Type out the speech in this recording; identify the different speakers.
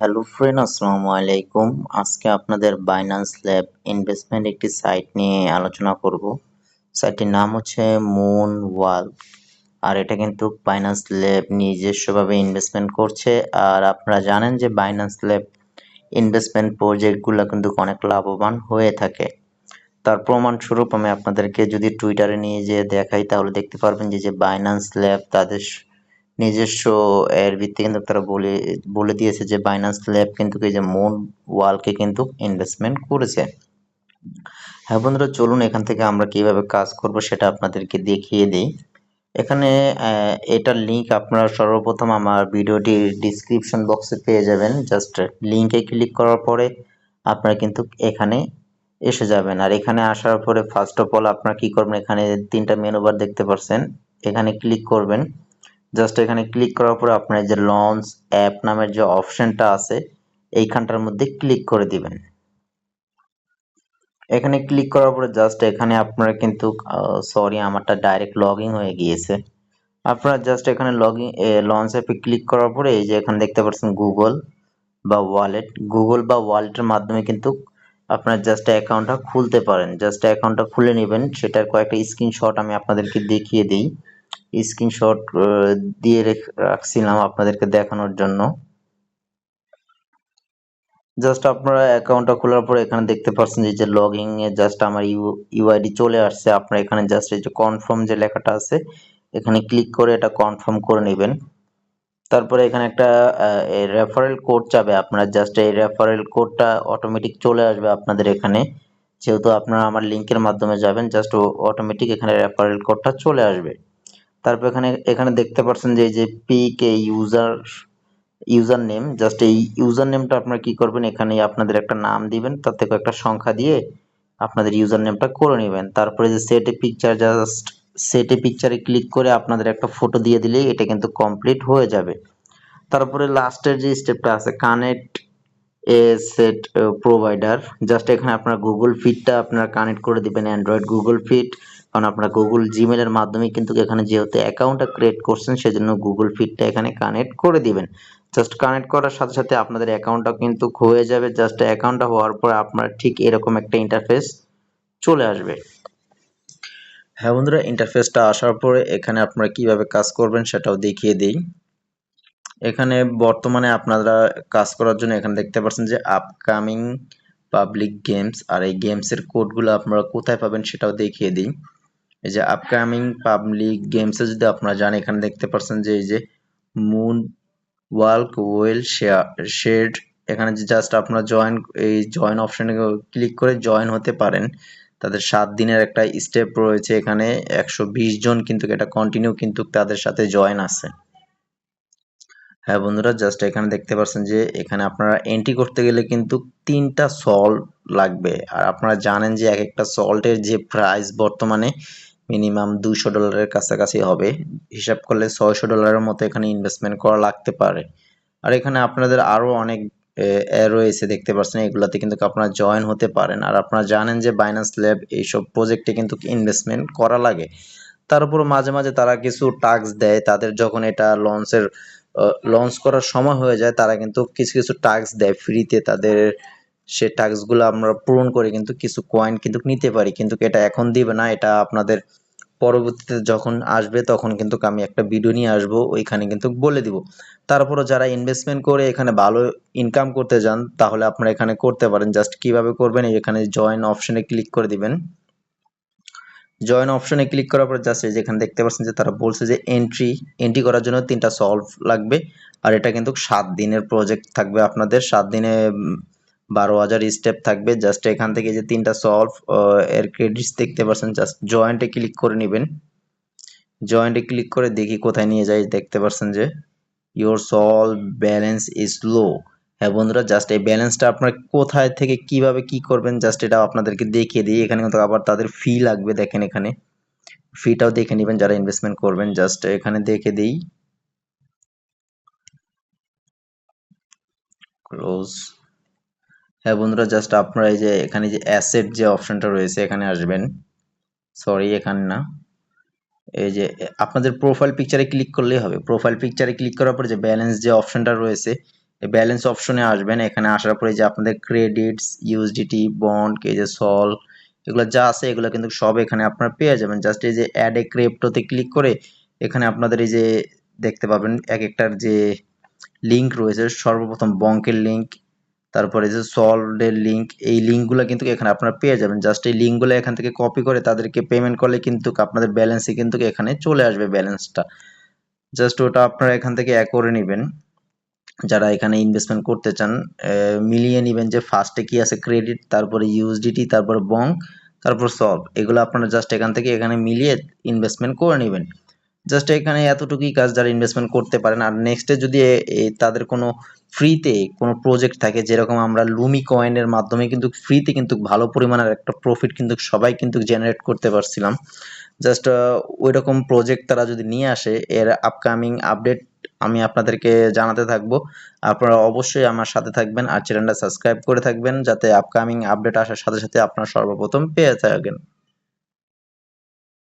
Speaker 1: Hello friend, আসসালামু আলাইকুম। আজকে আপনাদের বাইন্যান্স ল্যাব ইনভেস্টমেন্ট একটি সাইট নিয়ে আলোচনা করব। সাইটটির নাম হচ্ছে মুন ওয়াল। আর এটা কিন্তু বাইন্যান্স ল্যাব নিজস্বভাবে ইনভেস্টমেন্ট করছে। আর আপনারা জানেন যে বাইন্যান্স ল্যাব ইনভেস্টমেন্ট প্রজেক্টগুলো কিন্তু অনেক লাভবান হয়ে থাকে। তার প্রমাণস্বরূপ আমি আপনাদেরকে যদি টুইটারে নিয়ে যেয়ে দেখাই তাহলে দেখতে পারবেন যে বাইন্যান্স ল্যাব তাদের নিজস্ব এর ভিত্তিতে কিন্তু তারা বলে দিয়েছে যে বাইন্যান্স ল্যাব কিন্তু এই যে মুন ওয়ালকে কিন্তু ইনভেস্টমেন্ট করেছে। হ্যাঁ বন্ধুরা, চলুন এখান থেকে আমরা কিভাবে কাজ করব সেটা আপনাদেরকে দেখিয়ে দিই। এখানে এটার লিংক আপনারা সর্বপ্রথম আমার ভিডিওটির ডিসক্রিপশন বক্সে পেয়ে যাবেন। জাস্ট লিংকে ক্লিক করার পরে আপনারা কিন্তু এখানে এসে যাবেন। আর এখানে আসার পরে ফার্স্ট অফ অল আপনারা কি করবেন, এখানে তিনটা মেনু বার দেখতে পাচ্ছেন, এখানে ক্লিক করবেন। জাস্ট এখানে ক্লিক করার পরে আপনার যে লঞ্চ অ্যাপ নামের যে অপশনটা আছে এইখানটার মধ্যে ক্লিক করে দিবেন। এখানে ক্লিক করার পরে জাস্ট এখানে আপনারা কিন্তু সরি আমারটা ডাইরেক্ট লগ ইন হয়ে গিয়েছে। আপনারা জাস্ট এখানে লঞ্চ অ্যাপে ক্লিক করার পরে এই যে এখানে দেখতে পাচ্ছেন গুগল বা ওয়ালেটের মাধ্যমে কিন্তু আপনার জাস্ট অ্যাকাউন্টটা খুলতে পারেন। জাস্ট অ্যাকাউন্টটা খুলে নেবেন, সেটার কয়েকটা স্ক্রিনশট আমি আপনাদেরকে দেখিয়ে দিই। স্ক্রিনশট দিয়ে রাখছিলাম আপনাদেরকে দেখানোর জন্য। জাস্ট আপনারা অ্যাকাউন্টটা খোলার পরে এখানে দেখতে পাচ্ছেন যে লগইন এ জাস্ট আমার ইউআইডি চলে আসছে। আপনারা এখানে জাস্ট এই যে কনফার্ম যে লেখাটা আছে এখানে ক্লিক করে এটা কনফার্ম করে নেবেন। তারপরে এখানে একটা রেফারেল কোড চাবে, আপনারা জাস্ট এই রেফারেল কোডটা অটোমেটিক চলে আসবে আপনাদের এখানে। যেহেতু আপনারা আমার লিংকের মাধ্যমে যাবেন, জাস্ট অটোমেটিক এখানে রেফারেল কোডটা চলে আসবে। তারপর এখানে এখানে দেখতে পাচ্ছেন যে এই যে pick a user name, just এই ইউজার নেমটা আপনারা কি করবেন, এখানে আপনাদের একটা নাম দিবেন, তার থেকে একটা সংখ্যা দিয়ে আপনাদের ইউজার নেমটা করে নেবেন। তারপরে যে set a picture, just set a পিকচারে ক্লিক করে আপনাদের একটা ফটো দিয়ে দিলেই এটা কিন্তু কমপ্লিট হয়ে যাবে। তারপরে লাস্টের যে স্টেপটা আছে কানেক্ট এ সেট প্রোভাইডার, জাস্ট এখানে আপনার গুগল ফিডটা আপনারা কানেক্ট করে দিবেন, অ্যান্ড্রয়েড গুগল ফিড। কারণ আপনারা গুগল জিমেলের মাধ্যমে কিন্তু এখানে যেহেতু অ্যাকাউন্টটা ক্রিয়েট করছেন সেজন্য গুগল ফিডটা এখানে কানেক্ট করে দিবেন। জাস্ট কানেক্ট করার সাথে সাথে আপনাদের অ্যাকাউন্টটা কিন্তু হয়ে যাবে। জাস্ট অ্যাকাউন্টটা হওয়ার পর আপনার ঠিক এরকম একটা ইন্টারফেস চলে আসবে। হ্যাঁ বন্ধুরা, ইন্টারফেসটা আসার পরে এখানে আপনারা কিভাবে কাজ করবেন সেটাও দেখিয়ে দিই। এখানে বর্তমানে আপনারা কাজ করার জন্য এখানে দেখতে পাচ্ছেন যে আপকামিং পাবলিক গেমস, আর এই গেমসের কোডগুলো আপনারা কোথায় পাবেন সেটাও দেখিয়ে দিই। এই যে আপকামিং পাবলিক গেমসে যদি আপনারা যান, এখানে দেখতে পাচ্ছেন যে এই যে মুন ওয়াল্ক ওয়েল শেড, এখানে জাস্ট আপনারা জয়েন অপশনে ক্লিক করে জয়েন হতে পারেন। তাদের 7 দিনের একটা স্টেপ রয়েছে, এখানে 120 জন কিন্তু এটা কন্টিনিউ কিন্তু তাদের সাথে জয়েন আছে। হ্যাঁ বন্ধুরা, জাস্ট এখানে দেখতে পাচ্ছেন যে এখানে আপনারা এন্ট্রি করতে গেলে কিন্তু 3টা সল্ট লাগবে। আর আপনারা জানেন যে এক একটা সল্টের যে প্রাইস বর্তমানে মিনিমাম $200 কাছাকাছি হবে। হিসাব করলে $600 মতো এখানে ইনভেস্টমেন্ট করা লাগতে পারে। আর এখানে আপনাদের আরো অনেক রয়েছে দেখতে পাচ্ছেন, এগুলাতে কিন্তু আপনারা জয়েন হতে পারেন। আর আপনারা জানেন যে বাইন্যান্স ল্যাব এইসব প্রজেক্টে কিন্তু ইনভেস্টমেন্ট করা লাগে। তার উপর মাঝে মাঝে তারা কিছু টাস্ক দেয়, তাদের যখন এটা লঞ্চ করার সময় হয়ে যায় তারা কিন্তু কিছু কিছু টাস্ক দেয় ফ্রিতে। তাদের সে টাস্কগুলো আমরা পূরণ করে কিন্তু কিছু কয়েন কিন্তু নিতে পারি, কিন্তু এটা এখন দিবে না, এটা আপনাদের পরবর্তীতে যখন আসবে তখন কিন্তু আমি একটা ভিডিও নিয়ে আসবো, ওইখানে কিন্তু বলে দিব। তারপরও যারা ইনভেস্টমেন্ট করে এখানে ভালো ইনকাম করতে যান তাহলে আপনারা এখানে করতে পারেন। জাস্ট কিভাবে করবেন, এখানে জয়েন অপশনে ক্লিক করে দিবেন। জয়েন অপশনে ক্লিক করার পর জাস্ট যেখানে দেখতে পাচ্ছেন যে তারা বলছে যে এন্ট্রি করার জন্য 3টা সলভ লাগবে। আর এটা কিন্তু 7 দিনের প্রজেক্ট থাকবে, আপনাদের 7 দিনে 12,000 স্টেপ থাকবে। জাস্ট এখান থেকে যে 3টা সলভ এর ক্রেডিটস দেখতে পাচ্ছেন, জাস্ট জয়েন্টে ক্লিক করে নেবেন। জয়েন্টে ক্লিক করে দেখি কোথায় নিয়ে যায়, দেখতে পাচ্ছেন যে your solve balance is low. হ্যাঁ বন্ধুরা, জাস্ট এই ব্যালেন্সটা আপনার কোথায় থেকে কিভাবে কি করবেন জাস্ট এটা আপনাদেরকে দেখিয়ে দিই। এখানে কিন্তু আবার তাদের ফি লাগবে, দেখেন এখানে ফিটাও দেখে নেবেন যারা ইনভেস্টমেন্ট করবেন। জাস্ট এখানে দেখে দিই, ক্লোজ। হ্যাঁ বন্ধুরা, জাস্ট আপনারা এই যে এখানে যে অ্যাসেট যে অপশনটা রয়েছে এখানে আসবেন। সরি এখানে না, এই যে আপনাদের প্রোফাইল পিকচারে ক্লিক করলেই হবে। প্রোফাইল পিকচারে ক্লিক করার পর যে ব্যালেন্স যে অপশনটা রয়েছে ব্যালেন্স অপশনে আসবেন। এখানে আসার পরে যে আপনাদের ক্রেডিটস, ইউএসডিটি, বন্ড, এই যে সল, এগুলো যা আছে এগুলো কিন্তু সব এখানে আপনারা পেয়ে যাবেন। জাস্ট এই যে অ্যাড এ ক্রিপ্টোতে ক্লিক করে এখানে আপনাদের এই যে দেখতে পাবেন এক একটার যে লিঙ্ক রয়েছে। সর্বপ্রথম বঙ্কের লিঙ্ক, তারপরে যে সল্টের লিঙ্ক, এই লিঙ্কগুলো কিন্তু এখানে আপনারা পেয়ে যাবেন। জাস্ট এই লিঙ্কগুলো এখান থেকে কপি করে তাদেরকে পেমেন্ট করলে কিন্তু আপনাদের ব্যালেন্সে কিন্তু এখানে চলে আসবে ব্যালেন্সটা। জাস্ট ওটা আপনারা এখান থেকে করে নেবেন। যারা এখানে ইনভেস্টমেন্ট করতে চান মিলিয়ে নেবেন যে ফার্স্টে কি আছে ক্রেডিট, তারপরে ইউএসডিটি, তারপরে বঙ্ক, তারপর সব, এগুলো আপনারা জাস্ট এখান থেকে এখানে মিলিয়ে ইনভেস্টমেন্ট করে নেবেন। জাস্ট এখানে এতটুকুই কাজ যারা ইনভেস্টমেন্ট করতে পারেন। আর নেক্সটে যদি তাদের কোনো ফ্রিতে কোনো প্রজেক্ট থাকে, যেরকম আমরা লুমি কয়েনের মাধ্যমে কিন্তু ফ্রিতে কিন্তু ভালো পরিমাণের একটা প্রফিট কিন্তু সবাই কিন্তু জেনারেট করতে পারছিলাম। জাস্ট ওইরকম প্রজেক্ট তারা যদি নিয়ে আসে, এর আপকামিং আপডেট আমি আপনাদেরকে জানাতে থাকবো। আপনারা অবশ্যই আমার সাথে থাকবেন আর চ্যানেলটা সাবস্ক্রাইব করে থাকবেন, যাতে আপকামিং আপডেট আসার সাথে সাথে আপনারা সর্বপ্রথম পেয়ে থাকেন।